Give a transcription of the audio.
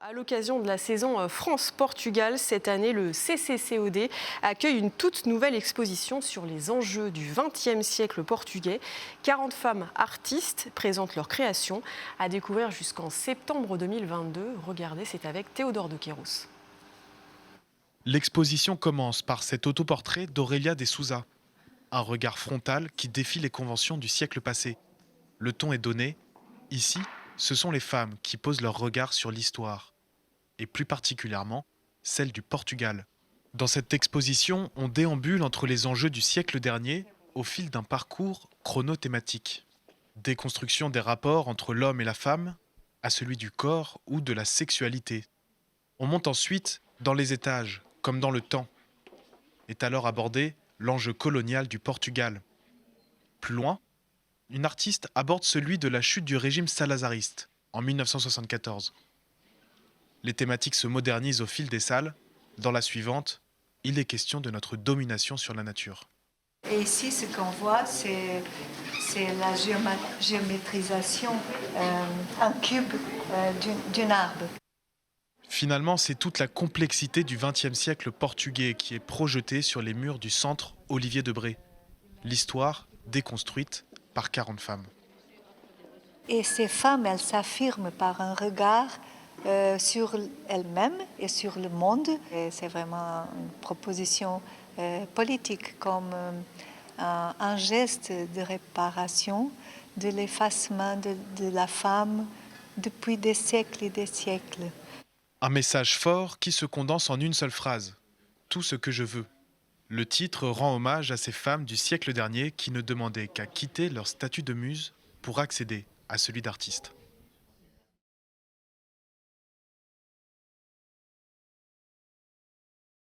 À l'occasion de la saison France-Portugal, cette année, le CCCOD accueille une toute nouvelle exposition sur les enjeux du XXe siècle portugais. 40 femmes artistes présentent leurs créations à découvrir jusqu'en septembre 2022. Regardez, c'est avec Théodore de Queiroz. L'exposition commence par cet autoportrait d'Aurélia de Souza. Un regard frontal qui défie les conventions du siècle passé. Le ton est donné. Ici, ce sont les femmes qui posent leur regard sur l'histoire, et plus particulièrement celle du Portugal. Dans cette exposition, on déambule entre les enjeux du siècle dernier au fil d'un parcours chronothématique. Déconstruction des rapports entre l'homme et la femme, à celui du corps ou de la sexualité. On monte ensuite dans les étages, comme dans le temps. Est alors abordé l'enjeu colonial du Portugal. Plus loin, une artiste aborde celui de la chute du régime salazariste en 1974. Les thématiques se modernisent au fil des salles. Dans la suivante, il est question de notre domination sur la nature. Et ici, ce qu'on voit, c'est la géométrisation en cube d'un arbre. Finalement, c'est toute la complexité du XXe siècle portugais qui est projetée sur les murs du centre Olivier Debré. L'histoire déconstruite par 40 femmes. Et ces femmes, elles s'affirment par un regard sur elles-mêmes et sur le monde. Et c'est vraiment une proposition politique, comme un geste de réparation de l'effacement de la femme depuis des siècles et des siècles. Un message fort qui se condense en une seule phrase. Tout ce que je veux. Le titre rend hommage à ces femmes du siècle dernier qui ne demandaient qu'à quitter leur statut de muse pour accéder à celui d'artiste.